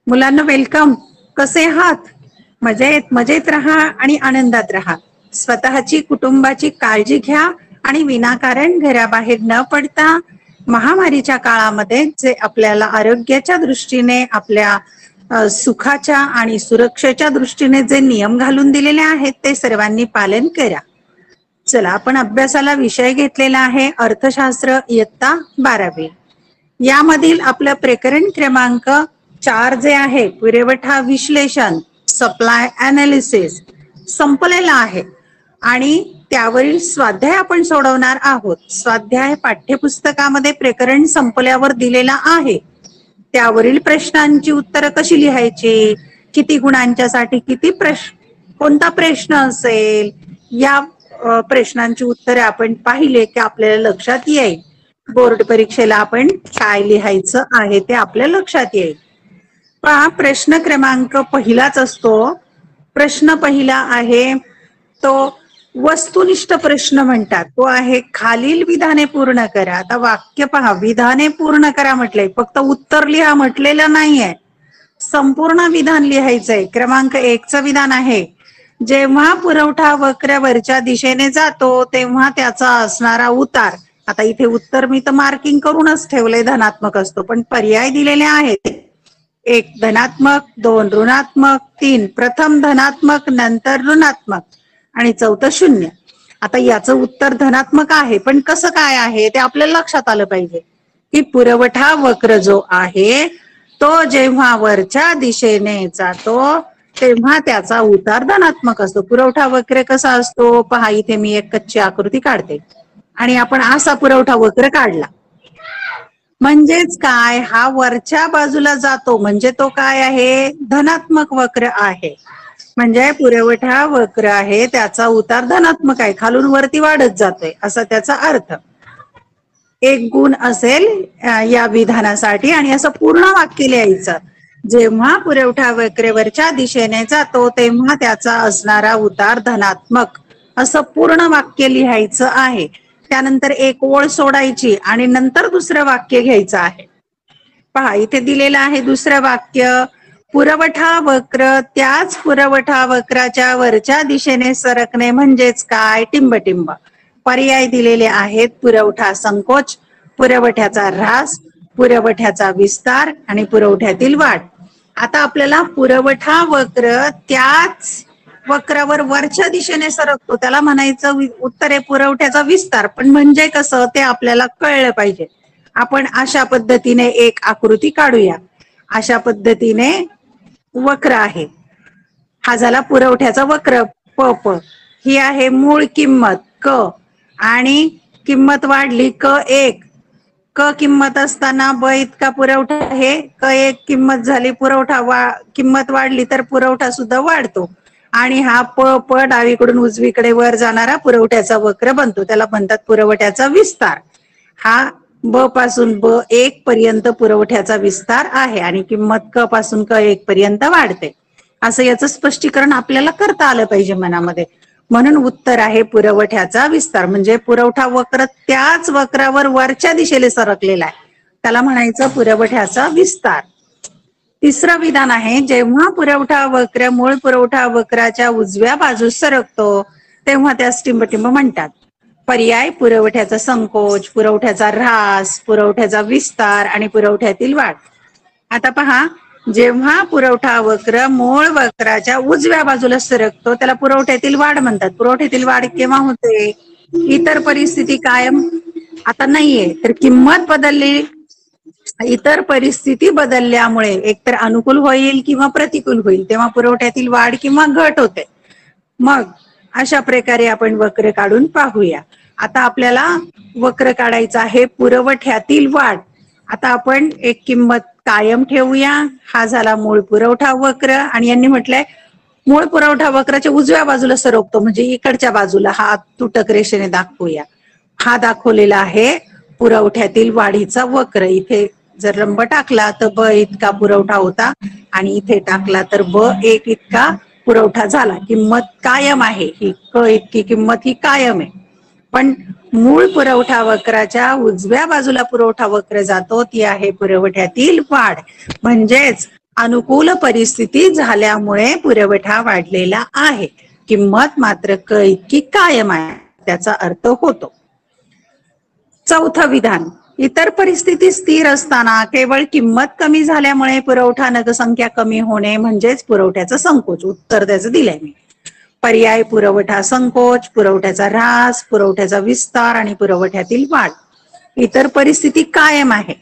मुलांना वेलकम. कसे आहात? मजेत मजेत राहा आणि आनंदात राहा. स्वतःची कुटुंबाची काळजी घ्या आणि विनाकारण घराबाहेर न पडता महामारीच्या काळामध्ये जे आपल्याला आरोग्याच्या दृष्टीने आपल्या सुखाच्या आणि सुरक्षेच्या दृष्टीने जे नियम घालून दिलेले आहेत ते सर्वांनी पालन करा. चला, आपण अभ्यासाला विषय घेतलेला आहे अर्थशास्त्र इयत्ता 12वी. यामधील आपलं प्रकरण क्रमांक 4 जे आहे पुरवठा विश्लेषण सप्लाय अनालिसिस संपलेला आहे आणि त्यावरील स्वाध्याय आपण सोडवणार आहोत. स्वाध्याय पाठ्यपुस्तकामध्ये प्रकरण संपल्यावर दिलेला आहे. त्यावरील प्रश्नांची उत्तरं कशी लिहायची, किती गुणांच्यासाठी किती कोणता प्रश्न असेल, या प्रश्नांची उत्तरे आपण पाहिले की आपल्याला लक्षात येईल. बोर्ड परीक्षेला आपण काय लिहायचं आहे ते आपल्या लक्षात येईल. पहा, प्रश्न क्रमांक पहिलाच असतो. प्रश्न पहिला आहे तो वस्तुनिष्ठ प्रश्न म्हणतात. तो आहे खालील विधाने पूर्ण करा. आता वाक्य पहा, विधाने पूर्ण करा म्हटलंय, फक्त उत्तर लिहा म्हटलेलं नाहीये, संपूर्ण विधान लिहायचंय. क्रमांक 1चं विधान आहे, जेव्हा पुरवठा वक्र वरच्या दिशेने जातो तेव्हा त्याचा असणारा उतार. आता इथे उत्तर मी तर मार्किंग करूनच ठेवले, धनात्मक असतो, पण पर्याय दिलेले आहेत. 1 धनात्मक, 2 ऋणात्मक, 3 प्रथम धनात्मक नंतर ऋणात्मक आणि 4 शून्य. आता याचं उत्तर धनात्मक आहे, पण कसं काय आहे ते आपल्याला लक्षात आलं पाहिजे की पुरवठा वक्र जो आहे तो जेव्हा वरच्या दिशेने जातो तेव्हा त्याचा उतार धनात्मक असतो. पुरवठा वक्र कसा असतो पहा, इथे मी एक कच्ची आकृती काढते आणि आपण असा पुरवठा वक्र काढला म्हणजेच काय, हा वरच्या बाजूला जातो म्हणजे तो काय आहे, धनात्मक वक्र आहे. म्हणजे पुरवठा वक्र आहे त्याचा उतार धनात्मक आहे, खालून वरती वाढत जातोय असा त्याचा अर्थ. 1 गुण असेल या विधानासाठी आणि असं पूर्ण वाक्य लिहायचं. जेव्हा पुरवठा वक्रेवरच्या दिशेने जातो तेव्हा त्याचा असणारा उतार धनात्मक, असं पूर्ण वाक्य लिहायचं आहे. त्यानंतर 1 ओळ सोडायची आणि नंतर दुसरं वाक्य घ्यायचं आहे. पहा, इथे दिलेलं आहे दुसरं वाक्य, पुरवठा वक्र त्याच पुरवठा वक्राच्या वरच्या दिशेने सरकणे म्हणजेच काय, टिंबटिंब. पर्याय दिलेले आहेत, पुरवठा संकोच, पुरवठ्याचा ऱ्हास, पुरवठ्याचा विस्तार आणि पुरवठ्यातील वाढ. आता आपल्याला पुरवठा वक्र त्याच वक्रावर वरच्या दिशेने सरकतो त्याला म्हणायचं उत्तर आहे पुरवठ्याचा विस्तार. पण म्हणजे कसं ते आपल्याला कळलं पाहिजे. आपण अशा पद्धतीने एक आकृती काढूया. अशा पद्धतीने वक्र आहे, हा झाला पुरवठ्याचा वक्र प. ही आहे मूळ किंमत क आणि किंमत वाढली क1. क किंमत असताना ब इतका पुरवठा आहे, क1 किंमत झाली, पुरवठा किंमत वाढली तर पुरवठा सुद्धा वाढतो आणि हा प डावीकडून उजवीकडे वर जाणारा पुरवठ्याचा वक्र बनतो. त्याला म्हणतात पुरवठ्याचा विस्तार. हा ब पासून ब1 पर्यंत पुरवठ्याचा विस्तार आहे आणि किंमत क पासून क1 पर्यंत वाढते. असं याचं स्पष्टीकरण आपल्याला करता आलं पाहिजे मनामध्ये. म्हणून उत्तर आहे पुरवठ्याचा विस्तार. म्हणजे पुरवठा वक्र त्याच वक्रावर वरच्या दिशेने सरकलेला आहे त्याला म्हणायचं पुरवठ्याचा विस्तार. तिसरं विधान आहे, जेव्हा पुरवठा वक्र मूळ पुरवठा वक्राच्या उजव्या बाजूस सरकतो तेव्हा त्यास टिंबटिंब म्हणतात. पर्याय पुरवठ्याचा संकोच, पुरवठ्याचा ऱ्हास, पुरवठ्याचा विस्तार आणि पुरवठ्यातील वाढ. आता पहा, जेव्हा पुरवठा वक्र मूळ वक्राच्या उजव्या बाजूला सरकतो त्याला पुरवठ्यातील वाढ म्हणतात. पुरवठ्यातील वाढ केव्हा होते, इतर परिस्थिती कायम आता नाहीये तर किंमत बदलली, इतर परिस्थिती बदलल्यामुळे एकतर अनुकूल होईल किंवा प्रतिकूल होईल तेव्हा पुरवठ्यातील वाढ किंवा घट होते. मग अशा प्रकारे आपण वक्र काढून पाहूया. आता आपल्याला वक्र काढायचा आहे पुरवठ्यातील वाढ. आता आपण एक किंमत कायम ठेवूया. हा झाला मूळ पुरवठा वक्र आणि यांनी म्हटलंय मूळ पुरवठा वक्राच्या उजव्या बाजूला सरकतो म्हणजे इकडच्या बाजूला हा तुटक रेषेने दाखवूया. हा दाखवलेला आहे पुरवठ्यातील वाढीचा वक्र. इथे जर रंब टाकला तर ब इतका पुरवठा होता आणि इथे टाकला तर ब1 इतका पुरवठा झाला. किंमत कायम आहे, ही क इतकी किंमत ही कायम आहे. पण मूळ पुरवठा वक्राच्या उजव्या बाजूला पुरवठा वक्र जातो ती आहे पुरवठ्यातील वाढ. म्हणजेच अनुकूल परिस्थिती झाल्यामुळे पुरवठा वाढलेला आहे. किंमत मात्र क इतकी कायम आहे त्याचा अर्थ होतो. चौथं विधान, इतर परिस्थिती स्थिर असताना केवळ किंमत कमी झाल्यामुळे पुरवठा नगसंख्या कमी होणे म्हणजेच पुरवठ्याचा संकोच. उत्तर त्याचं दिलंय मी. पर्याय पुरवठा संकोच, पुरवठ्याचा ऱ्हास, पुरवठ्याचा विस्तार आणि पुरवठ्यातील वाढ. इतर परिस्थिती कायम आहे,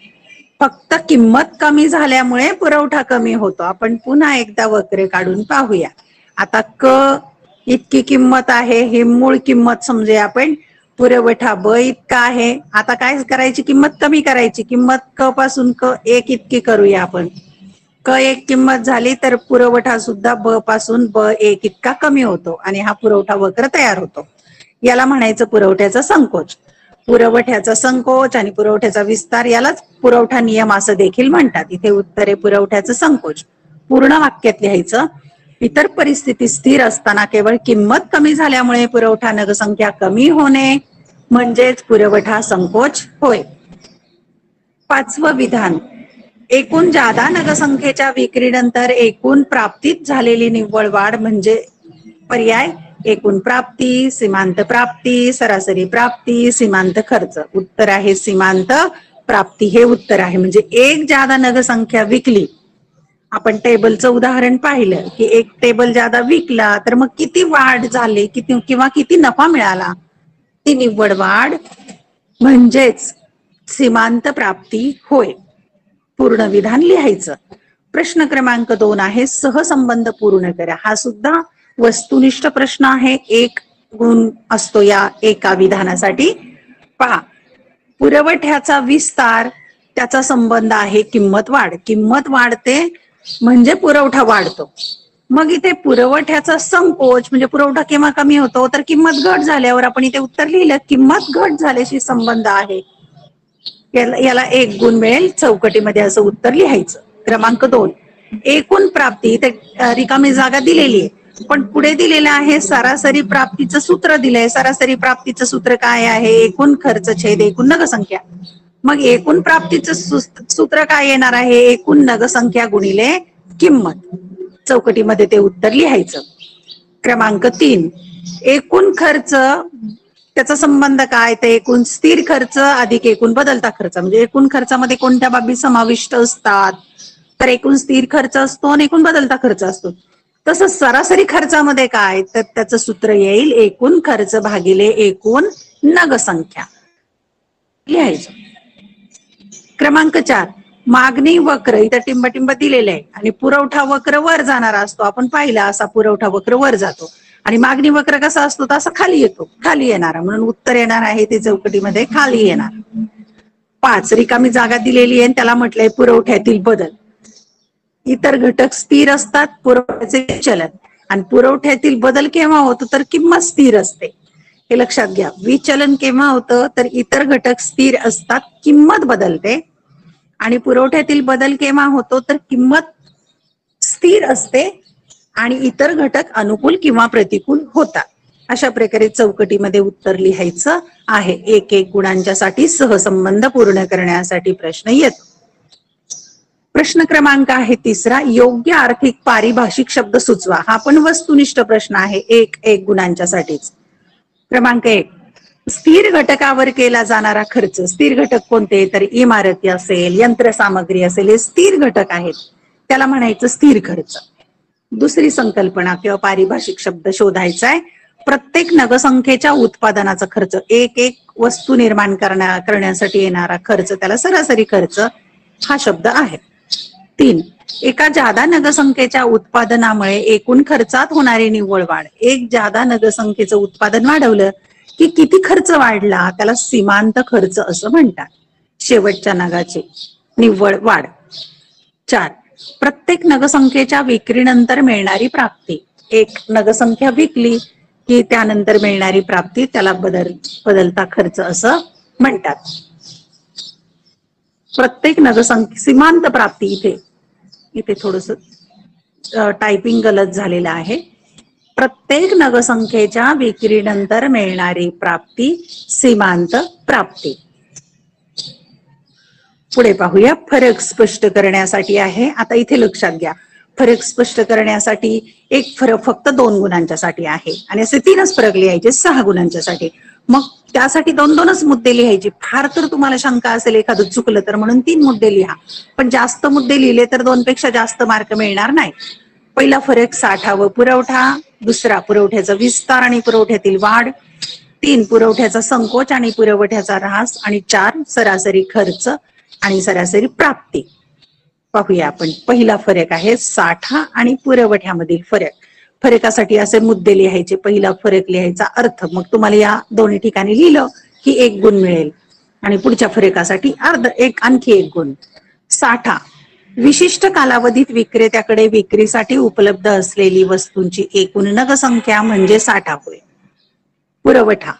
फक्त किंमत कमी झाल्यामुळे पुरवठा कमी होतो. आपण पुन्हा एकदा वक्र काढून पाहूया. आता क इतकी किंमत आहे, हे मूळ किंमत समजूया आपण. पुरवठा ब इतका आहे. आता काय करायची, किंमत कमी करायची. किंमत क पासून क एक इतकी करूया आपण. क एक किंमत झाली तर पुरवठा सुद्धा ब पासून ब एक इतका कमी होतो आणि हा पुरवठा वक्र तयार होतो. याला म्हणायचं पुरवठ्याचा संकोच. पुरवठ्याचा संकोच आणि पुरवठ्याचा विस्तार यालाच पुरवठा नियम असं देखील म्हणतात. इथे उत्तरे पुरवठ्याचं संकोच. पूर्ण वाक्यात लिहायचं, इतर परिस्थिती स्थिर असताना केवळ किंमत कमी झाल्यामुळे पुरवठा नगसंख्या कमी होणे म्हणजेच पुरवठा संकोच होय. पाचवं विधान, एकूण जादा नगसंख्येच्या विक्रीनंतर एकूण प्राप्तीत झालेली निव्वळ वाढ म्हणजे पर्याय एकूण प्राप्ती, सीमांत प्राप्ती, सरासरी प्राप्ती, सीमांत खर्च. उत्तर आहे सीमांत प्राप्ती हे उत्तर आहे. म्हणजे एक जादा नगसंख्या विकली, आपण टेबलचं उदाहरण पाहिलं की एक टेबल जादा विकला तर मग किती वाढ झाली, किती किंवा किती नफा मिळाला, ती निव्वळ वाढ म्हणजेच सीमांत प्राप्ती होय. पूर्ण विधान लिहायचं. प्रश्न क्रमांक 2 आहे सहसंबंध पूर्ण करा. हा सुद्धा वस्तुनिष्ठ प्रश्न आहे. 1 गुण असतो या एका विधानासाठी. पहा, पुरवठ्याचा विस्तार त्याचा संबंध आहे किंमत वाढ. किंमत वाढते म्हणजे पुरवठा वाढतो. मग इथे पुरवठ्याचा संकोच म्हणजे पुरवठा केव्हा कमी होतो, तर किंमत घट झाल्यावर. आपण इथे उत्तर लिहिलं किंमत घट झाल्याशी संबंध आहे. याला 1 गुण मिळेल. चौकटीमध्ये असं उत्तर लिहायचं. क्रमांक 2, एकूण प्राप्ती. इथे रिकामी जागा दिलेली आहे पण पुढे दिलेलं आहे सरासरी प्राप्तीचं सूत्र दिलंय. सरासरी प्राप्तीचं सूत्र काय आहे, एकूण खर्च छेद एकूण नगसंख्या. मग एकूण प्राप्तीचं सूत्र काय येणार आहे, एकूण नगसंख्या गुणिले किंमत. चौकटीमध्ये ते उत्तर लिहायचं. क्रमांक 3, एकूण खर्च त्याचा संबंध काय, तर एकूण स्थिर खर्च अधिक एकूण बदलता खर्च. म्हणजे एकूण खर्चामध्ये कोणत्या बाबी समाविष्ट असतात, तर एकूण स्थिर खर्च असतो आणि एकूण बदलता खर्च असतो. तसं सरासरी खर्चामध्ये काय, तर त्याचं सूत्र येईल एकूण खर्च भागिले एकूण नगसंख्या लिहायचं. क्रमांक 4, मागणी वक्र. इथं टिंब दिलेले आहे आणि पुरवठा वक्र वर जाणारा असतो. आपण पाहिला असा पुरवठा वक्र वर जातो आणि मागणी वक्र कसा असतो तसा खाली येतो, खाली येणारा. म्हणून उत्तर येणार आहे ते चौकटीमध्ये खाली येणार. 5, रिकामी जागा दिलेली आहे त्याला म्हटलंय पुरवठ्यातील बदल. इतर घटक स्थिर असतात, पुरवठ्याचे विचलन. आणि पुरवठ्यातील बदल केव्हा होतो, तर किंमत स्थिर असते. हे लक्षात घ्या. विचलन केव्हा होतं, तर इतर घटक स्थिर असतात, किंमत बदलते. आणि पुरवठ्यातील बदल केव्हा होतो, तर किंमत स्थिर असते आणि इतर घटक अनुकूल किंवा प्रतिकूल होतात. अशा प्रकारे चौकटीमध्ये उत्तर लिहायचं आहे. 1-1 गुणांच्या साठी सहसंबंध पूर्ण करण्यासाठी प्रश्न येतो. प्रश्न क्रमांक आहे 3, योग्य आर्थिक पारिभाषिक शब्द सुचवा. हा पण वस्तुनिष्ठ प्रश्न आहे. 1-1 गुणांच्या साठीच. क्रमांक 1, स्थिर घटकावर केला जाणारा खर्च. स्थिर घटक कोणते, तर इमारती असेल, यंत्रसामग्री असेल, हे स्थिर घटक आहेत, त्याला म्हणायचं स्थिर खर्च. दुसरी संकल्पना किंवा पारिभाषिक शब्द शोधायचा आहे. प्रत्येक नगसंख्येच्या उत्पादनाचा खर्च. 1-1 वस्तू निर्माण करण्यासाठी येणारा खर्च त्याला सरासरी खर्च हा शब्द आहे. 3, एका जादा नगसंख्येच्या उत्पादनामुळे एकूण खर्चात होणारी निव्वळ वाढ. एक जादा नगसंख्येचं उत्पादन वाढवलं की किती खर्च वाढला, त्याला सीमांत खर्च असं म्हणतात. शेवटच्या नगाची निव्वळ वाढ. 4, प्रत्येक नगसंख्येच्या विक्रीनंतर मिळणारी प्राप्ती. एक नगसंख्या विकली की त्यानंतर मिळणारी प्राप्ती त्याला बदलता खर्च असं म्हणतात. प्रत्येक नगसंख्या सीमांत प्राप्ती. इथे थोडस टायपिंग गलत झालेलं आहे. प्रत्येक नगसंख्येच्या विक्रीनंतर मिळणारी प्राप्ती सीमांत प्राप्ती. पुढे पाहूया. फरक स्पष्ट करण्यासाठी आहे. आता इथे लक्षात घ्या, फरक स्पष्ट करण्यासाठी एक फरक फक्त 2 गुणांच्यासाठी आहे आणि असे 3च फरक लिहायचे 6 गुणांच्यासाठी. मग त्यासाठी 2-2च मुद्दे लिहायचे. फार तर तुम्हाला शंका असेल एखादं चुकलं तर म्हणून 3 मुद्दे लिहा, पण जास्त मुद्दे लिहिले तर 2 पेक्षा जास्त मार्क मिळणार नाही. पहिला फरक साठा व पुरवठा, दुसरा पुरवठ्याचा विस्तार आणि पुरवठ्यातील वाढ, 3 पुरवठ्याचा संकोच आणि पुरवठ्याचा ऱ्हास, आणि 4 सरासरी खर्च आणि सरासरी प्राप्ती. पाहूया आपण. पहिला फरक आहे साठा आणि पुरवठ्यामधील फरक. फरकासाठी असे मुद्दे लिहायचे. पहिला फरक लिहायचा अर्थ. मग तुम्हाला या दोन्ही ठिकाणी लिहिलं की 1 गुण मिळेल आणि पुढच्या फरकासाठी आणखी 1 गुण. साठा, विशिष्ट कालावधीत विक्रेत्याकडे विक्रीसाठी उपलब्ध असलेली वस्तूंची एकूण नगसंख्या म्हणजे साठा होय. पुरवठा,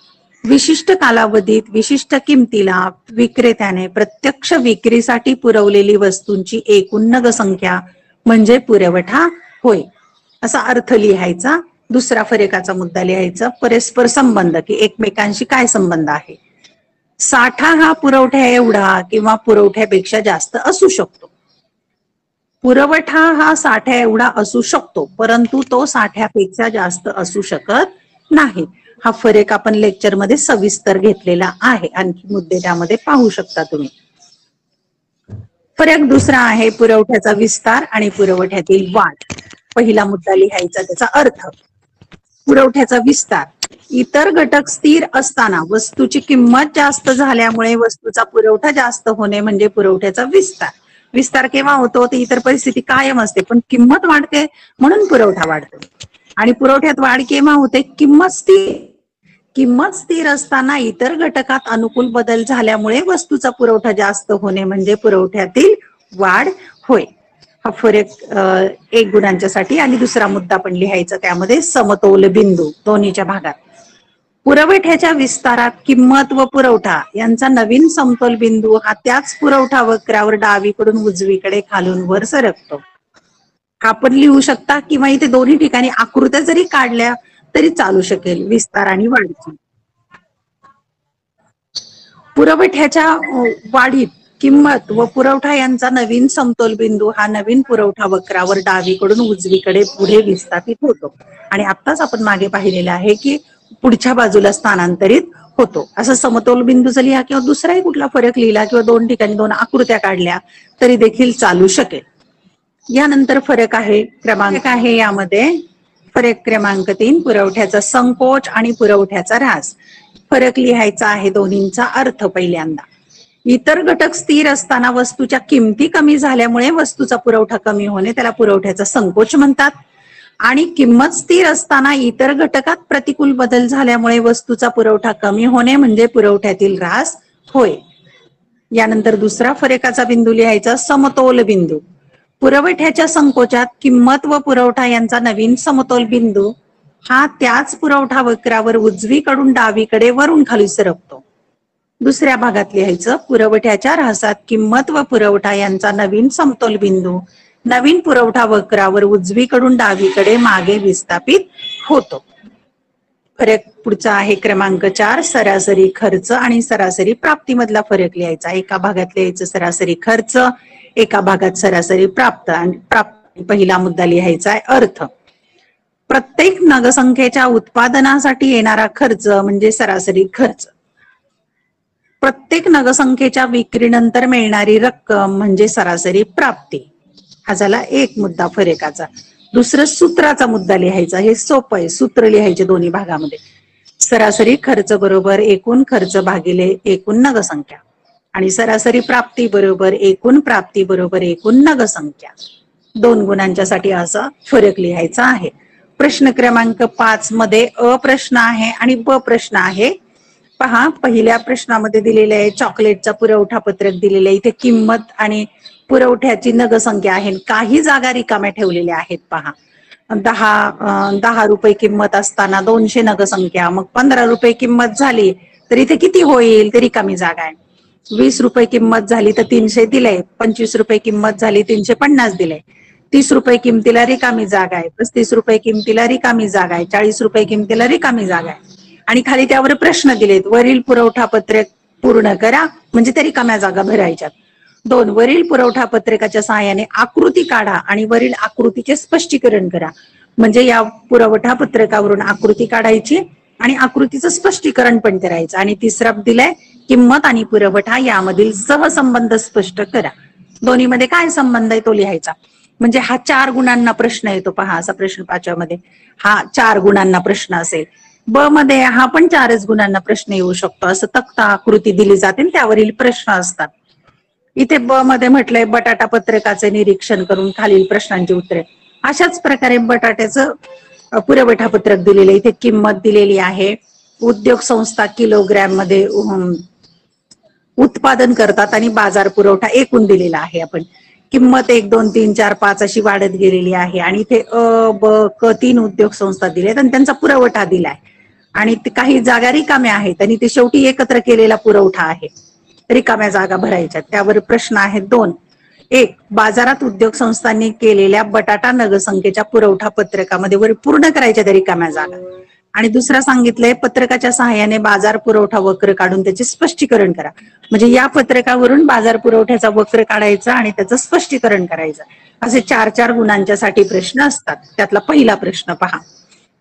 विशिष्ट कालावधीत विशिष्ट किमतीला विक्रेत्याने प्रत्यक्ष विक्रीसाठी पुरवलेली वस्तूंची एकूण नगसंख्या म्हणजे पुरवठा होय, असा अर्थ लिहायचा. दुसरा फरकाचा मुद्दा लिहायचा परस्पर संबंध, की एकमेकांशी काय संबंध आहे. साठा हा पुरवठ्या एवढा किंवा पुरवठ्यापेक्षा जास्त असू शकतो. पुरवठा हा साठ्या एवढा असू शकतो, परंतु तो साठ्यापेक्षा जास्त असू शकत नाही. हा फरक आपण लेक्चरमध्ये सविस्तर घेतलेला आहे. आणखी मुद्दे त्यामध्ये पाहू शकता तुम्ही. फरक दुसरा आहे पुरवठ्याचा विस्तार आणि पुरवठ्यातील वाढ. पहिला मुद्दा लिहायचा त्याचा अर्थ. पुरवठ्याचा विस्तार, इतर घटक स्थिर असताना वस्तूची किंमत जास्त झाल्यामुळे वस्तूचा पुरवठा जास्त होणे म्हणजे पुरवठ्याचा विस्तार. विस्तार केव्हा होतो, तर इतर परिस्थिती कायम असते पण किंमत वाढते म्हणून पुरवठा वाढतो. आणि पुरवठ्यात वाढ केव्हा होते, किंमत स्थिर असताना इतर घटकात अनुकूल बदल झाल्यामुळे वस्तूचा पुरवठा जास्त होणे म्हणजे पुरवठ्यातील वाढ होय. हा फरक 1 गुणांच्यासाठी. आणि दुसरा मुद्दा पण लिहायचा त्यामध्ये समतोल बिंदू दोन्हीच्या भागात. पुरवठ्याच्या विस्तारात किंमत व पुरवठा यांचा नवीन समतोल बिंदू हा त्याच पुरवठा वक्रावर डावीकडून उजवीकडे खालून वर सरकतो. आपण लिहू शकता किंवा इथे दोन्ही ठिकाणी आकृत्या जरी काढल्या तरी चालू शकेल. विस्तार आणि वाढीची. पुरवठ्याच्या वाढीत किंमत व पुरवठा यांचा नवीन समतोल बिंदू हा नवीन पुरवठा वक्रावर डावीकडून उजवीकडे पुढे विस्थापित होतो. आणि आत्ताच आपण मागे पाहिलेलं आहे की पुढच्या बाजूला स्थानांतरित होतो. असं समतोल बिंदूचा लिहा किंवा दुसराही कुठला फरक लिहिला किंवा 2 ठिकाणी 2 आकृत्या काढल्या तरी देखील चालू शकेल. यानंतर फरक आहे क्रमांक आहे यामध्ये फरक क्रमांक 3 पुरवठ्याचा संकोच आणि पुरवठ्याचा ऱ्हास. फरक लिहायचा आहे दोन्हींचा अर्थ. पहिल्यांदा, इतर घटक स्थिर असताना वस्तूच्या किमती कमी झाल्यामुळे वस्तूचा पुरवठा कमी होणे त्याला पुरवठ्याचा संकोच म्हणतात. आणि किंमत स्थिर असताना इतर घटकात प्रतिकूल बदल झाल्यामुळे वस्तूचा पुरवठा कमी होणे म्हणजे पुरवठ्यातील ऱ्हास होय. यानंतर दुसरा फरकाचा बिंदू लिहायचा समतोल बिंदू. पुरवठ्याच्या संकोचात किंमत व पुरवठा यांचा नवीन समतोल बिंदू हा त्याच पुरवठा वक्रावर उजवीकडून डावीकडे वरून खाली सरकतो. दुसऱ्या भागात लिहायचं पुरवठ्याच्या ऱ्हासात किंमत व पुरवठा यांचा नवीन समतोल बिंदू नवीन पुरवठा वक्रावर उजवीकडून डावीकडे मागे विस्थापित होतो. फरक पुढचा आहे क्रमांक 4 सरासरी खर्च आणि सरासरी प्राप्तीमधला फरक लिहायचा. एका भागात लिहायचं सरासरी खर्च, एका भागात सरासरी प्राप्ती. पहिला मुद्दा लिहायचा आहे अर्थ. प्रत्येक नगसंख्येच्या उत्पादनासाठी येणारा खर्च म्हणजे सरासरी खर्च. प्रत्येक नगसंख्येच्या विक्रीनंतर मिळणारी रक्कम म्हणजे सरासरी प्राप्ती. हा झाला एक मुद्दा फरकाचा. दुसरं सूत्राचा मुद्दा लिहायचा. हे सोपं आहे. सूत्र लिहायचे दोन्ही भागामध्ये. सरासरी खर्च बरोबर एकूण खर्च भागिले एकूण नगसंख्या आणि सरासरी प्राप्ती बरोबर एकूण प्राप्ती बरोबर एकूण नगसंख्या. 2 गुणांच्यासाठी असा फरक लिहायचा आहे. प्रश्न क्रमांक 5 मध्ये अ प्रश्न आहे आणि ब प्रश्न आहे. पहा, पहिल्या प्रश्नामध्ये दिलेले आहे चॉकलेटचा पुरवठा पत्रक दिलेले आहे. इथे किंमत आणि पुरवठ्याची नगसंख्या आहे. काही जागा रिकाम्या ठेवलेल्या आहेत. पहा, 10 रुपये किंमत असताना 200 नगसंख्या, मग 15 रुपये किंमत झाली तर इथे किती होईल, तर रिकामी जागा आहे. 20 रुपये किंमत झाली तर 300 दिले, 25 रुपये किंमत झाली 350 दिले, 30 रुपये किमतीला रिकामी जागा आहे, 35 रुपये किमतीला रिकामी जागा आहे, 40 रुपये किमतीला रिकामी जागा आहे. आणि खाली त्यावर प्रश्न दिलेत, वरील पुरवठा पत्रक पूर्ण करा, म्हणजे त्या रिकाम्या जागा भरायच्यात. 2 वरील पुरवठा पत्रकाच्या सहाय्याने आकृती काढा आणि वरील आकृतीचे स्पष्टीकरण करा. म्हणजे या पुरवठा पत्रकावरून आकृती काढायची आणि आकृतीचं स्पष्टीकरण पण करायचं. आणि तिसरा दिलाय किंमत आणि पुरवठा यामधील सहसंबंध स्पष्ट करा. दोन्हीमध्ये काय संबंध आहे तो लिहायचा. म्हणजे हा 4 गुणांना प्रश्न येतो पहा. असा प्रश्न 5व्या मध्ये हा 4 गुणांना प्रश्न असेल. ब मध्ये हा पण 4च गुणांना प्रश्न येऊ शकतो. असं तक्ता आकृती दिली जाते त्यावरील प्रश्न असतात. इथे ब मध्ये म्हटलंय बटाटा पत्रकाचे निरीक्षण करून खालील प्रश्नांची उत्तरे. अशाच प्रकारे बटाट्याचं पुरवठा पत्रक दिलेलं. इथे किंमत दिलेली आहे. उद्योग संस्था किलोग्रॅम मध्ये उत्पादन करतात आणि बाजार पुरवठा एकूण दिलेला आहे. आपण किंमत 1 2 3 4 5 अशी वाढत गेलेली आहे. आणि इथे अ ब क 3 उद्योग संस्था दिल्यात आणि त्यांचा पुरवठा दिलाय. आणि काही जागा रिकाम्या आहेत आणि ते शेवटी एकत्र केलेला पुरवठा आहे. रिकाम्या जागा भरायच्या. त्यावर प्रश्न आहेत 2. 1. बाजारात उद्योग संस्थांनी केलेल्या बटाटा नगसंख्येच्या पुरवठा पत्रकामध्ये वर पूर्ण करायच्या त्या रिकाम्या जागा. आणि दुसरा सांगितलंय पत्रकाच्या सहाय्याने बाजार पुरवठा वक्र काढून त्याचे स्पष्टीकरण करा. म्हणजे या पत्रकावरून बाजार पुरवठ्याचा वक्र काढायचा आणि त्याचं स्पष्टीकरण करायचं. असे 4 गुणांच्या साठी प्रश्न असतात. त्यातला पहिला प्रश्न पहा.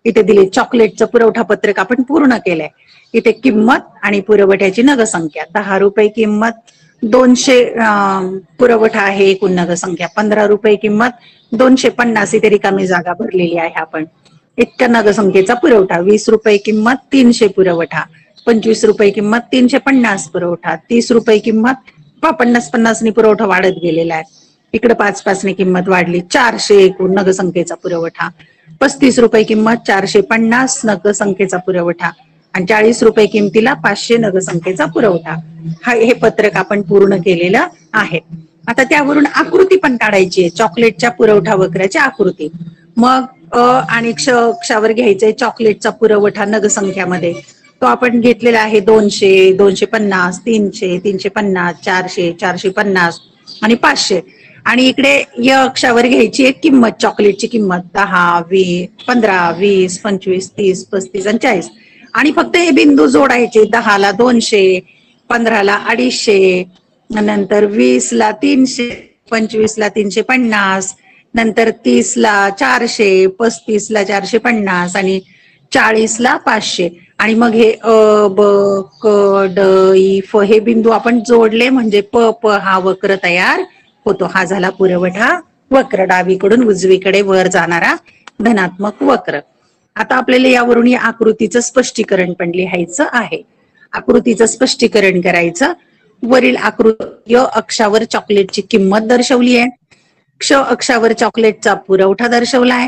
इथे दिले चॉकलेटचं पुरवठा पत्रक आपण पूर्ण केलंय. इथे किंमत आणि पुरवठ्याची नगसंख्या 10 रुपये किंमत, 200 पुरवठा आहे. एकूण नगसंख्या 15 रुपये किंमत, 250 इथे रिकामी जागा भरलेली आहे. आपण इतक्या नगसंख्येचा पुरवठा. 20 रुपये किंमत, 300 पुरवठा, 25 रुपये किंमत, 350 पुरवठा, 30 रुपये किंमत, 50 ने पुरवठा वाढत गेलेला आहे. इकडे 5 ने किंमत वाढली. 400 एकूण नगसंख्येचा पुरवठा, 35 रुपये किंमत, 450 नगसंख्येचा पुरवठा आणि 40 रुपये किमतीला 500 नगसंख्येचा पुरवठा. हे पत्रक आपण पूर्ण केलेलं आहे. आता त्यावरून आकृती पण काढायची आहे. चॉकलेटच्या पुरवठा वक्राची आकृती. मग आणि क्षावर घ्यायचंय चॉकलेटचा पुरवठा नगसंख्यामध्ये. तो आपण घेतलेला आहे 200, 250, 300, 350, 400, 450 आणि 500. आणि इकडे या अक्षावर घ्यायची एक किंमत. चॉकलेटची किंमत 10, 20, 15, 20, 25, 30, 35 आणि 40. आणि फक्त हे बिंदू जोडायचे. 10 ला 200, 15 ला 250, नंतर 20 ला 300, 25 ला 350, नंतर 30 ला 400, 35 ला 450 आणि 40 ला 500. आणि मग हे अ ब क ड इ फ हे बिंदू आपण जोडले म्हणजे प प हा वक्र तयार होतो. हा झाला पुरवठा वक्र. डावीकडून उजवीकडे वर जाणारा धनात्मक वक्र. आता आपल्याला यावरून या आकृतीचं स्पष्टीकरण पण लिहायचं आहे. आकृतीचं स्पष्टीकरण करायचं. वरील आकृती अक्षावर चॉकलेटची किंमत दर्शवली आहे. क्ष अक्षावर चॉकलेटचा पुरवठा दर्शवलाय.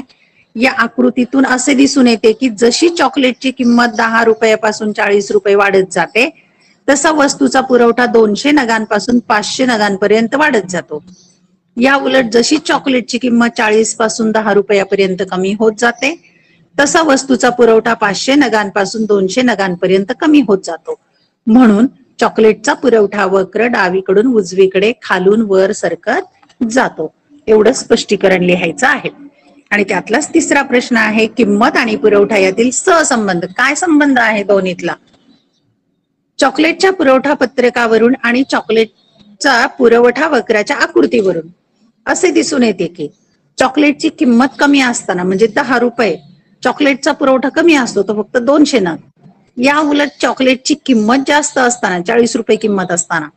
या आकृतीतून असे दिसून येते की जशी चॉकलेटची किंमत 10 रुपयापासून 40 रुपये वाढत जाते तसा वस्तूचा पुरवठा 200 नगांपासून 500 नगांपर्यंत वाढत जातो. या उलट जशी चॉकलेटची किंमत 40 पासून 10 रुपयापर्यंत कमी होत जाते तसा वस्तूचा पुरवठा 500 नगांपासून 200 नगांपर्यंत कमी होत जातो. म्हणून चॉकलेटचा पुरवठा वक्र डावीकडून उजवीकडे खालून वर सरकत जातो. एवढं स्पष्टीकरण लिहायचं आहे. आणि त्यातलाच तिसरा प्रश्न आहे किंमत आणि पुरवठा यातील सहसंबंध. काय संबंध आहे दोन्हीतला. चॉकलेटच्या पुरवठा पत्रकावरून आणि चॉकलेटचा पुरवठा वक्राच्या आकृतीवरून असे दिसून येते की चॉकलेटची किंमत कमी असताना म्हणजे 10 रुपये चॉकलेटचा पुरवठा कमी असतो तो फक्त 200 नग. या उलट चॉकलेटची किंमत जास्त असताना 40 रुपये किंमत असताना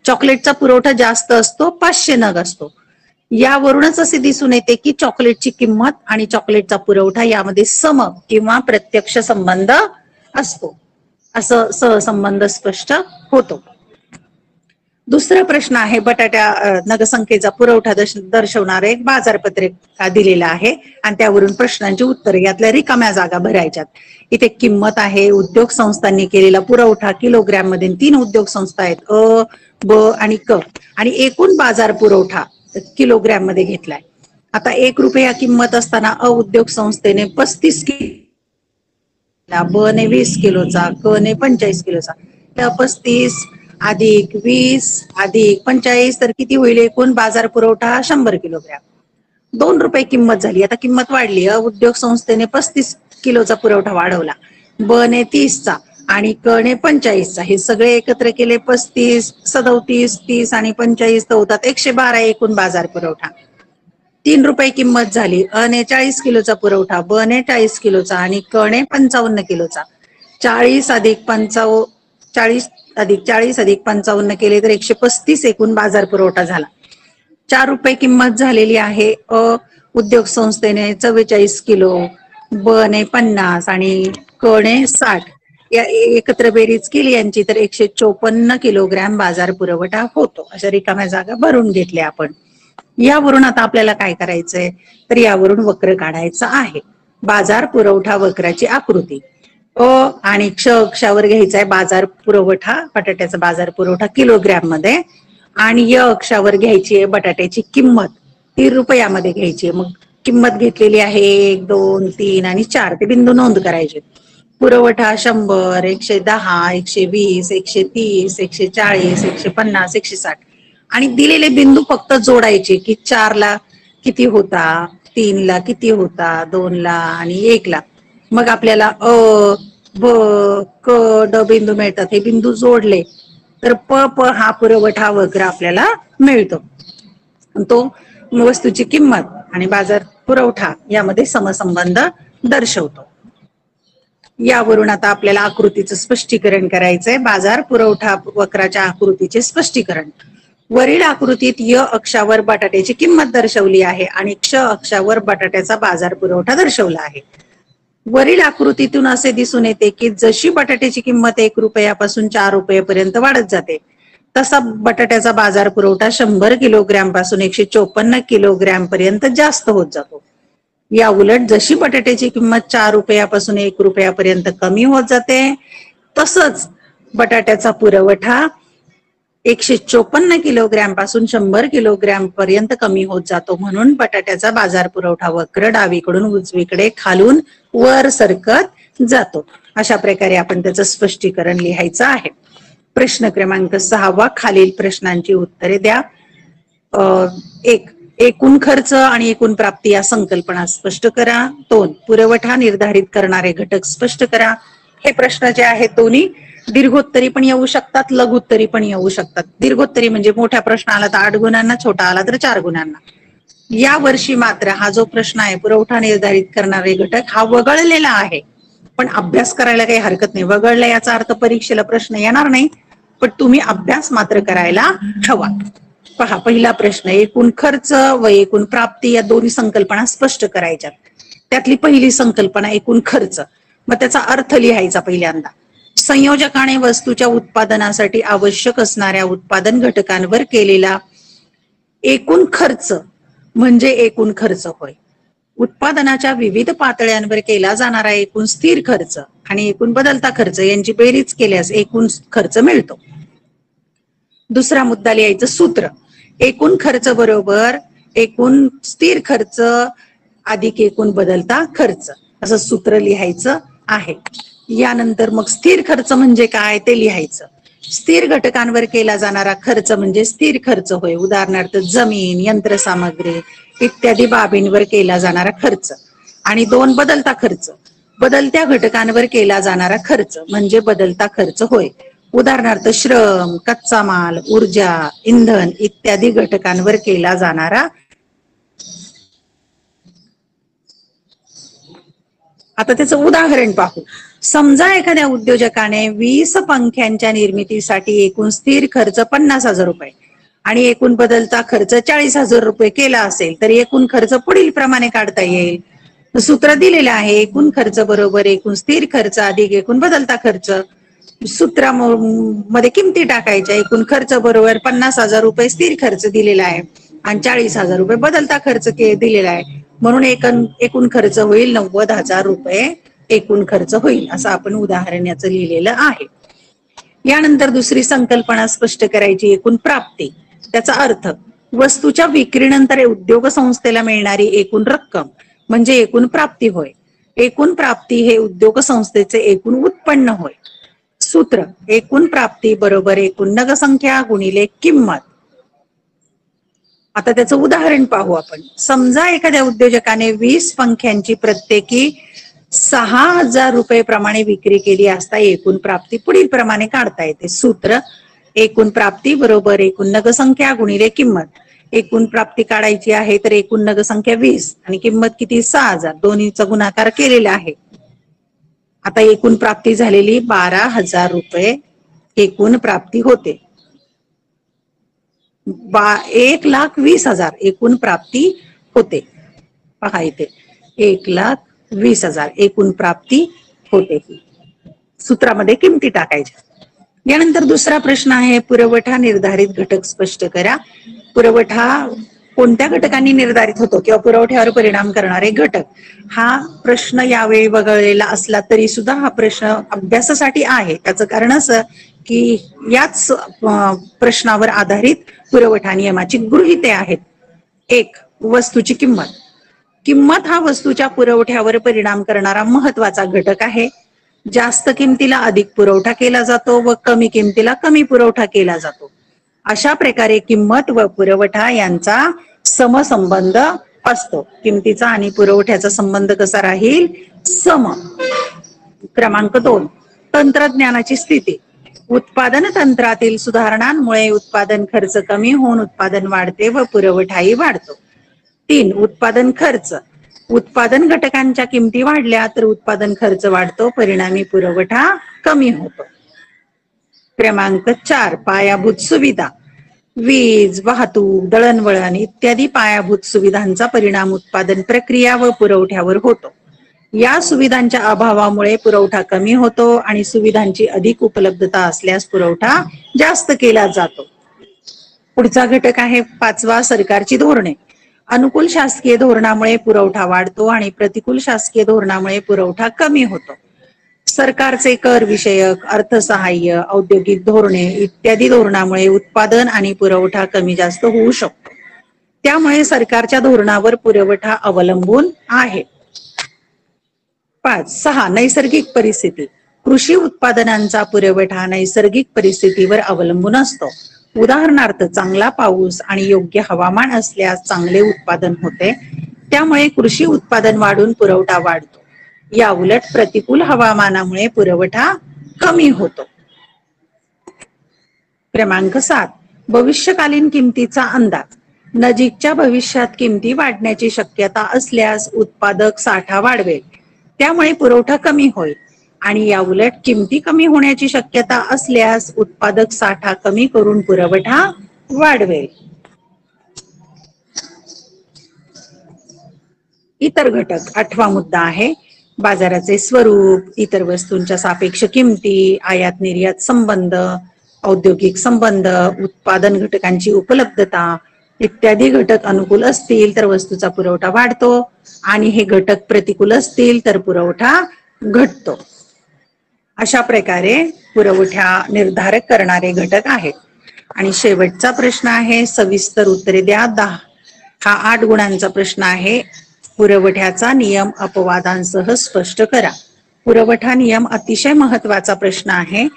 चॉकलेटचा पुरवठा जास्त असतो 500 नग असतो. यावरूनच असे दिसून येते की चॉकलेटची किंमत आणि चॉकलेटचा पुरवठा यामध्ये सम किंवा प्रत्यक्ष संबंध असतो. असं सहसंबंध स्पष्ट होतो. दुसरा प्रश्न आहे बटाट्या नगसंख्येचा पुरवठा दर्शवणारे एक बाजारपत्रक दिलेला आहे आणि त्यावरून प्रश्नांची उत्तरे. यातल्या रिकाम्या जागा भरायच्यात. इथे किंमत आहे. उद्योग संस्थांनी केलेला पुरवठा किलोग्रॅम मध्ये 3 उद्योग संस्था आहेत अ ब आणि क. आणि एकूण बाजार पुरवठा किलोग्रॅम मध्ये घेतलाय. आता 1 रुपया किंमत असताना अ उद्योग संस्थेने 35 किलो, ब ने 20 किलोचा, क ने 45 किलोचा. तर 35 अधिक 20 अधिक 45 तर किती होईल. एकूण बाजार पुरवठा 100 किलोग्रॅम. 2 रुपये किंमत झाली. आता किंमत वाढली. अ उद्योग संस्थेने 35 किलोचा पुरवठा वाढवला. ब ने 30चा, आणि क ने 45चा, हे सगळे एकत्र केले 35, 37, 30 आणि 45 तर होतात 112 एकूण बाजार पुरवठा. 3 रुपये किंमत झाली. अ ने 40 किलोचा पुरवठा, ब ने 40 किलोचा आणि क ने 55 किलोचा. 40 अधिक 55, 40 अधिक 55 केले तर 135 एकूण बाजार पुरवठा झाला. 4 रुपये किंमत झालेली आहे. अ उद्योग संस्थेने 44 किलो, ब ने 50 आणि क ने 60 या एकत्र बेरीज केली यांची तर 154 किलोग्रॅम बाजार पुरवठा होतो. अशा रिकाम्या जागा भरून घेतल्या आपण. यावरून आता आपल्याला काय करायचंय, तर यावरून वक्र काढायचा आहे. बाजार पुरवठा वक्राची आकृती. अ आणि क्ष अक्षावर घ्यायचा आहे बाजार पुरवठा, बटाट्याचा बाजार पुरवठा किलोग्रॅम मध्ये, आणि य अक्षावर घ्यायची आहे बटाट्याची किंमत, ती रुपयामध्ये घ्यायची आहे. मग किंमत घेतलेली आहे 1, 2, 3 आणि 4, ते बिंदू नोंद करायचे. पुरवठा 100, 110, 120, 130, 140, 150, 160 आणि दिलेले बिंदू फक्त जोडायचे की 4 ला किती होता, 3 ला किती होता, 2 ला आणि 1 ला. मग आपल्याला अ, ब, क, ड बिंदू मिळतात. हे बिंदू जोडले तर प प हा पुरवठा वक्र आपल्याला मिळतो. तो वस्तूची किंमत आणि बाजार पुरवठा यामध्ये समसंबंध दर्शवतो. यावरून आता आपल्याला आकृतीचं स्पष्टीकरण करायचंय. बाजार पुरवठा वक्राच्या आकृतीचे स्पष्टीकरण. वरील आकृतीत य अक्षावर बटाट्याची किंमत दर्शवली आहे आणि क्ष अक्षावर बटाट्याचा बाजार पुरवठा दर्शवला आहे. वरील आकृतीतून असे दिसून येते की जशी बटाट्याची किंमत 1 रुपयापासून 4 रुपयापर्यंत वाढत जाते, तसा बटाट्याचा बाजार पुरवठा 100 किलोग्रॅम पासून 154 किलोग्रॅम पर्यंत जास्त होत जातो. या उलट जशी बटाट्याची किंमत 4 रुपयापासून 1 रुपयापर्यंत कमी होत जाते, तसंच बटाट्याचा पुरवठा 154 किलोग्रॅम पासून 100 किलोग्रॅम पर्यंत कमी होत जातो. म्हणून बटाट्याचा बाजार पुरवठा वक्र डावीकडून उजवीकडे खालून वर सरकत जातो. अशा प्रकारे आपण त्याचं स्पष्टीकरण लिहायचं आहे. प्रश्न क्रमांक 6, खालील प्रश्नांची उत्तरे द्या. 1, एकूण खर्च आणि एकूण प्राप्ती या संकल्पना स्पष्ट करा. 2, पुरवठा निर्धारित करणारे घटक स्पष्ट करा. हे प्रश्न जे आहेत दोन्ही दीर्घोत्तरी पण येऊ शकतात, लघुत्तरी पण येऊ शकतात. दीर्घोत्तरी म्हणजे मोठ्या प्रश्न आला तर 8 गुणांना, छोटा आला तर 4 गुणांना. या वर्षी मात्र हा जो प्रश्न आहे पुरवठा निर्धारित करणारे घटक हा वगळलेला आहे, पण अभ्यास करायला काही हरकत नाही. वगळला याचा अर्थ परीक्षेला प्रश्न येणार नाही, पण तुम्ही अभ्यास मात्र करायला हवा. पहा, पहिला प्रश्न, एकूण खर्च व एकूण प्राप्ती या दोन्ही संकल्पना स्पष्ट करायच्यात. त्यातली पहिली संकल्पना एकूण खर्च, मग त्याचा अर्थ लिहायचा पहिल्यांदा. संयोजकाने वस्तूच्या उत्पादनासाठी आवश्यक असणाऱ्या उत्पादन घटकांवर केलेला एकूण खर्च म्हणजे एकूण खर्च होय. उत्पादनाच्या विविध पातळ्यांवर केला जाणारा एकूण स्थिर खर्च आणि एकूण बदलता खर्च यांची बेरीज केल्यास एकूण खर्च मिळतो. दुसरा मुद्दा लिहायचं सूत्र, एकूण खर्च बरोबर एकूण स्थिर खर्च अधिक एकूण बदलता खर्च, असं सूत्र लिहायचं आहे. यानंतर मग स्थिर खर्च म्हणजे काय ते लिहायचं. स्थिर घटकांवर केला जाणारा खर्च म्हणजे स्थिर खर्च होय. उदाहरणार्थ जमीन, यंत्रसामग्री इत्यादी बाबींवर केला जाणारा खर्च. आणि 2, बदलता खर्च, बदलत्या घटकांवर केला जाणारा खर्च म्हणजे बदलता खर्च होय. उदाहरणार्थ श्रम, कच्चा माल, ऊर्जा, इंधन इत्यादी घटकांवर केला जाणारा. आता त्याचं उदाहरण पाहू. समजा एखाद्या उद्योजकाने 20 पंख्यांच्या निर्मितीसाठी एकूण स्थिर खर्च 50,000 रुपये आणि एकूण बदलता खर्च 40,000 रुपये केला असेल, तर एकूण खर्च पुढील प्रमाणे काढता येईल. सूत्र दिलेलं आहे, एकूण खर्च बरोबर एकूण स्थिर खर्च अधिक एकूण बदलता खर्च. सूत्रामध्ये किमती टाकायच्या. एकूण खर्च बरोबर 50,000 रुपये स्थिर खर्च दिलेला आहे आणि 40,000 रुपये बदलता खर्च दिलेला आहे, म्हणून एकूण खर्च होईल 90,000 रुपये एकूण खर्च होईल, असं आपण उदाहरण याचं लिहिलेलं आहे. यानंतर दुसरी संकल्पना स्पष्ट करायची, एकूण प्राप्ती. त्याचा अर्थ, वस्तूच्या विक्रीनंतर उद्योग संस्थेला मिळणारी एकूण रक्कम म्हणजे एकूण प्राप्ती होय. एकूण प्राप्ती हे उद्योग संस्थेचे एकूण उत्पन्न होय. सूत्र, एकूण प्राप्ती बरोबर एकूण नगसंख्या गुणिले किंमत. आता त्याचं उदाहरण पाहू आपण. समजा एखाद्या उद्योजकाने 20 पंख्यांची प्रत्येकी 6,000 रुपये प्रमाणे विक्री केली असता एकूण प्राप्ती पुढील प्रमाणे काढता येते. सूत्र: एकूण प्राप्ती बरोबर एकूण नगसंख्या गुणिले किंमत. एकूण प्राप्ती काढायची आहे तर एकूण नगसंख्या 20 आणि किंमत किती 6,000, दोन्हीचा गुणाकार केलेला आहे. आता एकूण प्राप्ती झालेली 12,000 रुपये एकूण प्राप्ती होते. 1,20,000 एकूण प्राप्ती होते. पहा इथे 1,20,000 एकूण प्राप्ती होते. सूत्रामध्ये किमती टाकायच्या. यानंतर दुसरा प्रश्न आहे, पुरवठा निर्धारित घटक स्पष्ट करा. पुरवठा कोणत्या घटकांनी निर्धारित होतो किंवा पुरवठ्यावर परिणाम करणारे घटक, हा प्रश्न यावेळी वगळलेला असला तरी सुद्धा हा प्रश्न अभ्यासासाठी आहे. त्याचं कारण असं की याच प्रश्नावर आधारित पुरवठा नियमाची गृहीते आहेत. एक, वस्तूची किंमत. किंमत हा वस्तूच्या पुरवठ्यावर परिणाम करणारा महत्वाचा घटक आहे. जास्त किमतीला अधिक पुरवठा केला जातो व कमी किमतीला कमी पुरवठा केला जातो. अशा प्रकारे किंमत व पुरवठा यांचा समसंबंध असतो. किमतीचा आणि पुरवठ्याचा संबंध कसा राहील? सम. क्रमांक 2, तंत्रज्ञानाची स्थिती. उत्पादन तंत्रातील सुधारणांमुळे उत्पादन खर्च कमी होऊन उत्पादन वाढते व पुरवठाही वाढतो. 3, उत्पादन खर्च. उत्पादन घटकांच्या किमती वाढल्या तर उत्पादन खर्च वाढतो, परिणामी पुरवठा कमी होतो. क्रमांक 4, पायाभूत सुविधा. वीज, वाहतूक, दळणवळण इत्यादी पायाभूत सुविधांचा परिणाम उत्पादन प्रक्रिया व पुरवठ्यावर होतो. या सुविधांच्या अभावामुळे पुरवठा कमी होतो आणि सुविधांची अधिक उपलब्धता असल्यास पुरवठा जास्त केला जातो. पुढचा घटक आहे 5वा, सरकारची धोरणे. अनुकूल शासकीय धोरणामुळे पुरवठा वाढतो आणि प्रतिकूल शासकीय धोरणामुळे पुरवठा कमी होतो. सरकारचे कर विषयक, अर्थसहाय्य, औद्योगिक धोरणे इत्यादी धोरणामुळे उत्पादन आणि पुरवठा कमी जास्त होऊ शकतो. त्यामुळे सरकारच्या धोरणावर पुरवठा अवलंबून आहे. 6, नैसर्गिक परिस्थिती. कृषी उत्पादनांचा पुरवठा नैसर्गिक परिस्थितीवर अवलंबून असतो. उदाहरणार्थ, चांगला पाऊस आणि योग्य हवामान असल्यास चांगले उत्पादन होते, त्यामुळे कृषी उत्पादन वाढून पुरवठा वाढतो. या उलट प्रतिकूल हवामानामुळे पुरवठा कमी होतो. क्रमांक 7, भविष्यकालीन किमतीचा अंदाज. नजीकच्या भविष्यात किमती वाढण्याची शक्यता असल्यास उत्पादक साठा वाढवेल, त्यामुळे पुरवठा कमी होईल आणि या उलट किमती कमी होण्याची शक्यता असल्यास उत्पादक साठा कमी करून पुरवठा वाढवेल. इतर घटक 8वा मुद्दा आहे. बाजाराचे स्वरूप, इतर वस्तूंच्या सापेक्ष किमती, आयात निर्यात संबंध, औद्योगिक संबंध, उत्पादन घटकांची उपलब्धता इत्यादी घटक अनुकूल असतील तर वस्तूचा पुरवठा वाढतो आणि हे घटक प्रतिकूल असतील तर पुरवठा घटतो. अशा प्रकारे पुरवठा निर्धारक करणारे घटक आहेत. आणि शेवटचा प्रश्न आहे, सविस्तर उत्तरे द्या. हा 8 गुणांचा प्रश्न आहे. पुरवठ्याचा नियम अपवादांसह स्पष्ट करा. पुरवठा नियम अतिशय महत्वाचा प्रश्न आहे.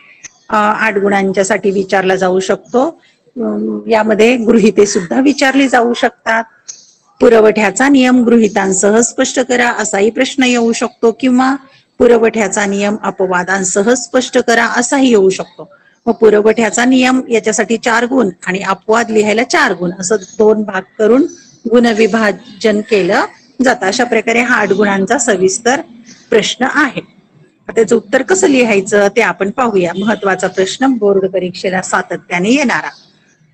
8 गुणांच्या साठी विचारला जाऊ शकतो. यामध्ये गृहीते सुद्धा विचारली जाऊ शकतात. पुरवठ्याचा नियम गृहीतांसह स्पष्ट करा असाही प्रश्न येऊ शकतो किंवा पुरवठ्याचा नियम अपवादांसह स्पष्ट करा असाही येऊ शकतो. मग पुरवठ्याचा नियम याच्यासाठी 4 गुण आणि अपवाद लिहायला 4 गुण असं 2 भाग करून गुणविभाजन केलं जातं. अशा प्रकारे हा 8 गुणांचा सविस्तर प्रश्न आहे. त्याचं उत्तर कसं लिहायचं ते आपण पाहूया. महत्वाचा प्रश्न, बोर्ड परीक्षेला सातत्याने येणारा.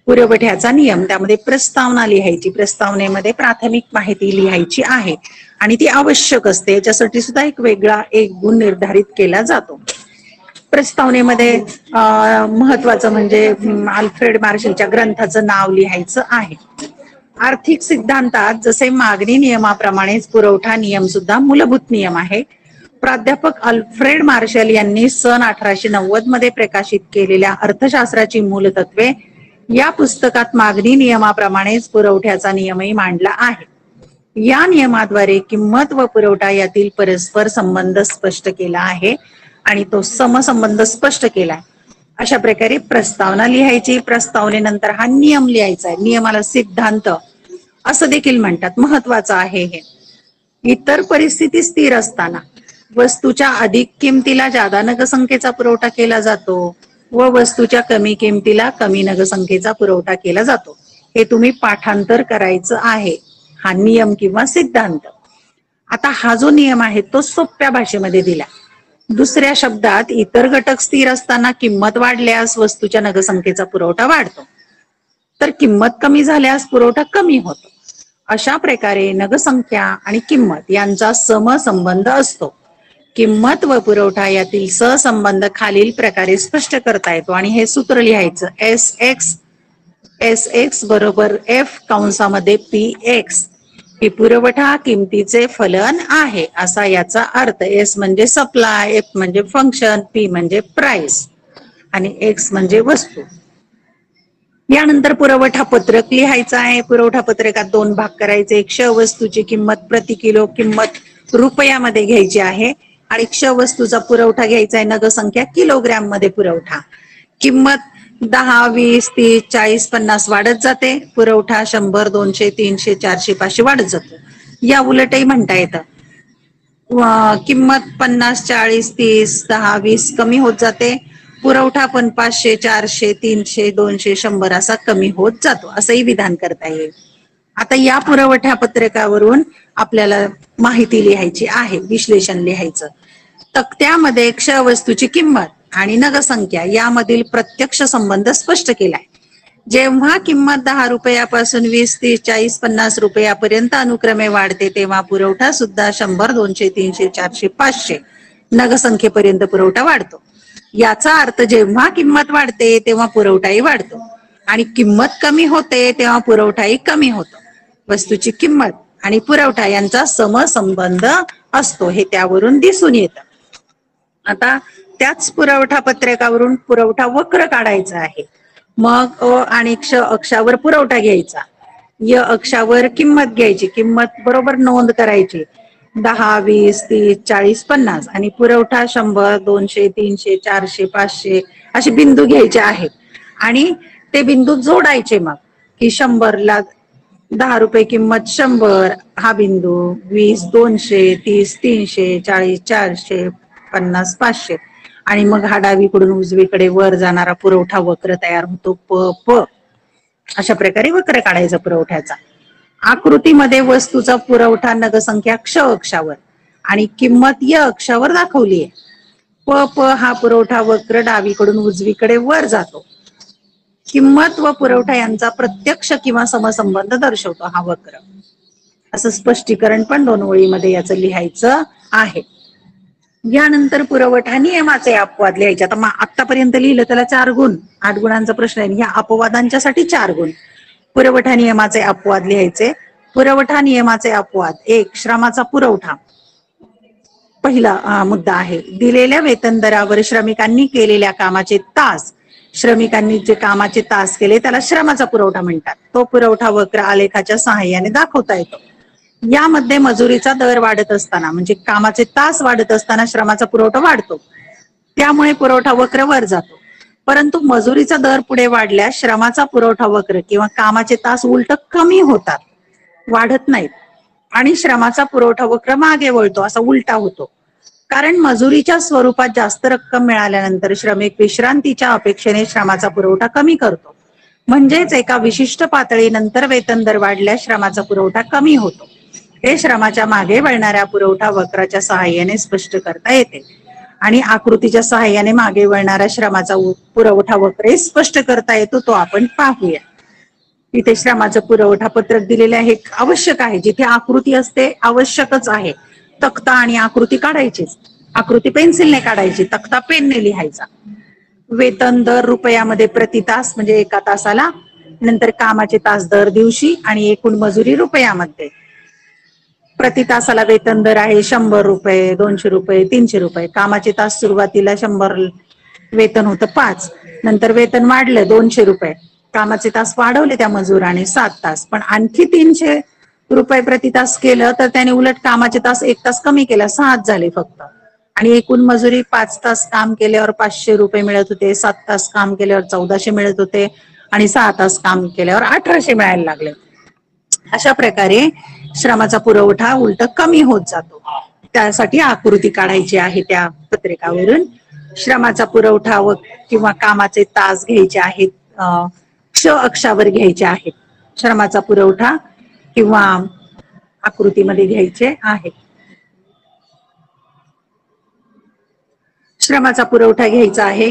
पुरवठ्याचा नियम, त्यामध्ये प्रस्तावना लिहायची. प्रस्तावनेमध्ये प्राथमिक माहिती लिहायची आहे आणि ती आवश्यक असते. याच्यासाठी सुद्धा एक वेगळा 1 गुण निर्धारित केला जातो. प्रस्तावनेमध्ये महत्वाचं म्हणजे अल्फ्रेड मार्शलच्या ग्रंथाचं नाव लिहायचं आहे. आर्थिक सिद्धांतात जसे मागणी नियमाप्रमाणेच पुरवठा नियम सुद्धा मूलभूत नियम आहे. प्राध्यापक अल्फ्रेड मार्शल यांनी सन 1890 मध्ये प्रकाशित केलेल्या अर्थशास्त्राची मूलतत्वे या पुस्तकात मागणी नियमाप्रमाणेच पुरवठ्याचा नियमही मांडला आहे. या नियमाद्वारे किंमत व पुरवठा यातील परस्पर संबंध स्पष्ट केला आहे आणि तो समसंबंध स्पष्ट केलाय. अशा प्रकारे प्रस्तावना लिहायची. प्रस्तावनेनंतर हा नियम लिहायचा आहे. नियमाला सिद्धांत असं देखील म्हणतात. महत्वाचं आहे हे. इतर परिस्थिती स्थिर असताना वस्तूच्या अधिक किमतीला जादा नगसंख्येचा पुरवठा केला जातो व वस्तूच्या कमी किमतीला कमी नगसंख्येचा पुरवठा केला जातो. हे तुम्ही पाठांतर करायचं आहे. हा नियम किंवा सिद्धांत. आता हा जो नियम आहे तो सोप्या भाषेमध्ये दिला. दुसऱ्या शब्दात इतर घटक स्थिर असताना किंमत वाढल्यास वस्तूच्या नगसंख्येचा पुरवठा वाढतो, तर किंमत कमी झाल्यास पुरवठा कमी होतो. अशा प्रकारे नगसंख्या आणि किंमत यांचा समसंबंध असतो. किंमत व पुरवठा यातील सहसंबंध खालील प्रकारे स्पष्ट करता येतो आणि हे सूत्र लिहायचं. एस एक्स बरोबर एफ कंसामध्ये पी एक्स ही पुरवठा किमतीचे फलन आहे असा याचा अर्थ. एस म्हणजे सप्लाय, एफ म्हणजे फंक्शन, पी म्हणजे प्राइस आणि एक्स म्हणजे वस्तू. यानंतर पुरवठा पत्रक लिहायचं आहे. पुरवठा पत्रकात दोन भाग करायचे. क्ष वस्तूची किंमत प्रति किलो किंमत रुपयामध्ये घ्यायची आहे आणि क्ष वस्तूचा पुरवठा घ्यायचा आहे नगसंख्या किलोग्रॅम मध्ये पुरवठा. किंमत 10, 20, 30, 40, 50 वाढत जाते. पुरवठा 100, 200, 300, 400, 500 वाढत जातो. या उलटही म्हणता येतं. किंमत 50, 40, 30, 10, 20 कमी होत जाते. पुरवठा पण 500, 400, 300, 200, 100 असा कमी होत जातो. असंही विधान करता येईल. आता या पुरवठा पत्रकावरून आपल्याला माहिती लिहायची आहे, विश्लेषण लिहायचं. तक्त्यामध्ये क्ष वस्तूची किंमत आणि नगसंख्या यामधील प्रत्यक्ष संबंध स्पष्ट केलाय. जेव्हा किंमत 10 रुपयापासून 20, 30, 40, 50 रुपयापर्यंत अनुक्रमे वाढते तेव्हा पुरवठा सुद्धा 100, 200, 300, 400, 500 नगसंख्येपर्यंत पुरवठा वाढतो. याचा अर्थ जेव्हा किंमत वाढते तेव्हा पुरवठाही वाढतो आणि किंमत कमी होते तेव्हा पुरवठाही कमी होतो. वस्तूची किंमत आणि पुरवठा यांचा समसंबंध असतो हे त्यावरून दिसून येतं. आता त्याच पुरवठा पत्रकावरून पुरवठा वक्र काढायचा आहे. मग आणि क्ष अक्षावर पुरवठा घ्यायचा, य अक्षावर किंमत घ्यायची, किंमत बरोबर नोंद करायची 10, 20, 30, 40, 50 आणि पुरवठा 100, 200, 300, 400, 500 असे बिंदू घ्यायचे आहेत आणि ते बिंदू जोडायचे. मग की 100 ला 10 रुपये किंमत 100 हा बिंदू, 20 200, 30 300, 40 400, 50 500 आणि मग हा डावीकडून उजवीकडे वर जाणारा पुरवठा वक्र तयार होतो. प अशा प्रकारे वक्र काढायचा पुरवठ्याचा. आकृतीमध्ये वस्तूचा पुरवठा नगसंख्या क्ष अक्षावर आणि किंमत य अक्षावर दाखवली आहे. प हा पुरवठा वक्र डावीकडून उजवीकडे वर जातो. किंमत व पुरवठा यांचा प्रत्यक्ष किंवा समसंबंध दर्शवतो हा वक्र. असं स्पष्टीकरण पण 2 ओळीमध्ये याचं लिहायचं आहे. यानंतर पुरवठा नियमाचे अपवाद लिहायचे. आता आतापर्यंत लिहिलं त्याला 4 गुण, 8 गुणांचा प्रश्न आहे. ह्या अपवादांच्यासाठी 4 गुण. पुरवठा नियमाचे अपवाद लिहायचे. पुरवठा नियमाचे अपवाद. 1. श्रमाचा पुरवठा. पहिला मुद्दा आहे. दिलेल्या वेतन दरावर श्रमिकांनी केलेल्या कामाचे तास, श्रमिकांनी जे कामाचे तास केले त्याला श्रमाचा पुरवठा म्हणतात. तो पुरवठा वक्र आलेखाच्या सहाय्याने दाखवता येतो. यामध्ये मजुरीचा दर वाढत असताना म्हणजे कामाचे तास वाढत असताना श्रमाचा पुरवठा वाढतो, त्यामुळे पुरवठा वक्र वर जातो. परंतु मजुरीचा दर पुढे वाढल्यास श्रमाचा पुरवठा वक्र किंवा कामाचे तास उलट कमी होतात, वाढत नाहीत आणि श्रमाचा पुरवठा वक्र मागे वळतो, असा उलटा होतो. कारण मजुरीच्या स्वरूपात जास्त रक्कम मिळाल्यानंतर श्रमिक विश्रांतीच्या अपेक्षेने श्रमाचा पुरवठा कमी करतो. म्हणजेच एका विशिष्ट पातळीनंतर वेतन दर वाढल्यास श्रमाचा पुरवठा कमी होतो. हे श्रमाच्या मागे वळणाऱ्या पुरवठा वक्राच्या सहाय्याने स्पष्ट करता येते आणि आकृतीच्या सहाय्याने मागे वळणाऱ्या श्रमाचा पुरवठा वक्र स्पष्ट करता येतो. तो आपण पाहूया. इथे श्रमाचं पुरवठा पत्रक दिलेले आहे, आवश्यक आहे. जिथे आकृती असते आवश्यकच आहे. तक्ता आणि आकृती काढायचीच. आकृती पेन्सिलने काढायची, तक्ता पेनने लिहायचा. वेतन दर रुपयामध्ये प्रति तास म्हणजे एका तासाला, नंतर कामाचे तास दर दिवशी आणि एकूण मजुरी रुपयामध्ये. प्रति तासाला वेतन दर आहे 100 रुपये, 200 रुपये, 300 रुपये. कामाचे तास सुरुवातीला 100 वेतन होतं 5, नंतर वेतन वाढलं 200 रुपये. कामाचे तास वाढवले त्या मजुराने 7 तास, पण आणखी 300 रुपये प्रति तास केलं तर त्याने उलट कामाचे तास 1 तास कमी केला, 6 झाले फक्त. आणि एकूण मजुरी 5 तास काम केल्यावर 500 रुपये मिळत होते, 7 तास काम केल्यावर 1400 मिळत होते आणि 6 तास काम केल्यावर 1800 मिळायला लागले. अशा प्रकारे श्रमाचा पुरवठा उलट कमी होत जातो. त्यासाठी आकृती काढायची आहे त्या पत्रकावरून. श्रमाचा पुरवठा व किंवा कामाचे तास घ्यायचे आहेत, क्ष अक्षावर घ्यायचे आहेत. श्रमाचा पुरवठा किंवा आकृतीमध्ये घ्यायचे आहेत. श्रमाचा पुरवठा घ्यायचा आहे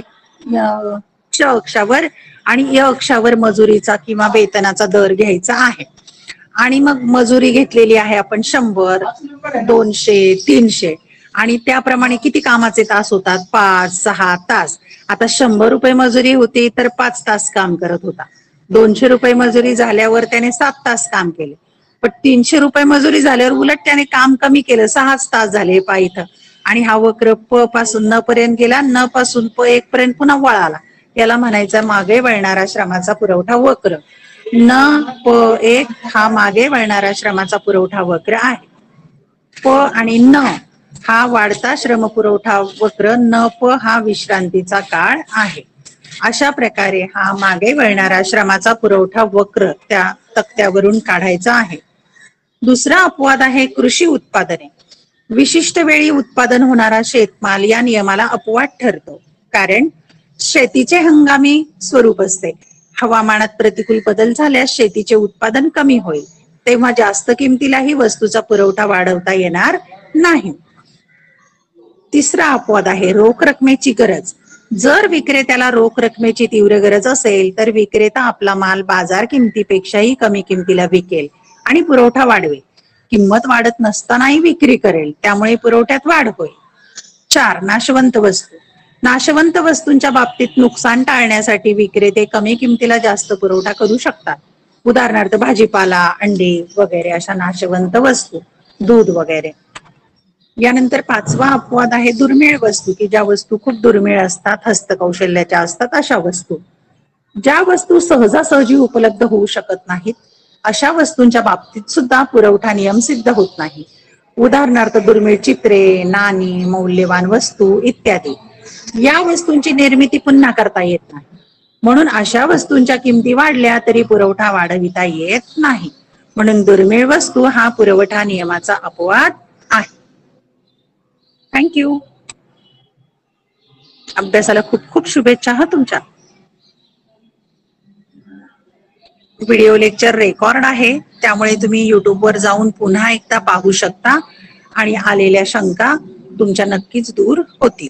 क्ष अक्षावर आणि य अक्षावर मजुरीचा किंवा वेतनाचा दर घ्यायचा आहे. आणि मग मजुरी घेतलेली आहे आपण 100, 200, 300 आणि त्याप्रमाणे किती कामाचे तास होतात? 5-6 तास. आता 100 रुपये मजुरी होती तर 5 तास काम करत होता. 200 रुपये मजुरी झाल्यावर त्याने 7 तास काम केले. पण 300 रुपये मजुरी झाल्यावर उलट त्याने काम कमी केलं, 6 तास झाले पा इथं. आणि हा वक्र प पासून न पर्यंत गेला, न पासून प 1 पर्यंत पुन्हा वळाला. याला म्हणायचा मागे वळणारा श्रमाचा पुरवठा वक्र. न प 1 हा मागे वळणारा श्रमाचा पुरवठा वक्र आहे. प आणि न हा वाढता श्रम पुरवठा वक्र, न प हा विश्रांतीचा काळ आहे. अशा प्रकारे हा मागे वळणारा श्रमाचा पुरवठा वक्र त्या तक्त्यावरून काढायचा आहे. दुसरा अपवाद आहे कृषी उत्पादने. विशिष्ट वेळी उत्पादन होणारा शेतमाल या नियमाला अपवाद ठरतो, कारण शेतीचे हंगामी स्वरूप असते. हवामानात प्रतिकूल बदल झाल्यास शेतीचे उत्पादन कमी होईल, तेव्हा जास्त किमतीलाही वस्तूचा पुरवठा वाढवता येणार नाही. तिसरा अपवाद आहे रोख रकमेची गरज. जर विक्रेत्याला रोख रकमेची तीव्र गरज असेल तर विक्रेता आपला माल बाजार किमतीपेक्षाही कमी किमतीला विकेल आणि पुरवठा वाढवेल. किंमत वाढत नसतानाही विक्री करेल, त्यामुळे पुरवठ्यात वाढ होईल. 4. नाशवंत वस्तू. नाशवंत वस्तूंच्या बाबतीत नुकसान टाळण्यासाठी विक्रेते कमी किमतीला जास्त पुरवठा करू शकतात. उदाहरणार्थ भाजीपाला, अंडी वगैरे अशा नाशवंत वस्तू, दूध वगैरे. यानंतर 5वा अपवाद आहे दुर्मिळ वस्तू, की ज्या वस्तू खूप दुर्मिळ असतात, हस्तकौशल्याच्या असतात अशा वस्तू. ज्या वस्तू सहजासहजी उपलब्ध होऊ शकत नाहीत अशा वस्तूंच्या बाबतीत सुद्धा पुरवठा नियम सिद्ध होत नाही. उदाहरणार्थ दुर्मिळ चित्रे, नाणी, मौल्यवान वस्तू इत्यादी. या वस्तूंची निर्मिती पुन्हा करता येत नाही, म्हणून अशा वस्तूंच्या किमती वाढल्या तरी पुरवठा वाढविता येत नाही. म्हणून दुर्मिळ वस्तू हा पुरवठा नियमाचा अपवाद आहे. थँक्यू. अभ्यासाला खूप खूप शुभेच्छा हा तुमच्या. व्हिडिओ लेक्चर रेकॉर्ड आहे, त्यामुळे तुम्ही युट्यूबवर जाऊन पुन्हा एकदा पाहू शकता आणि आलेल्या शंका तुमच्या नक्कीच दूर होतील.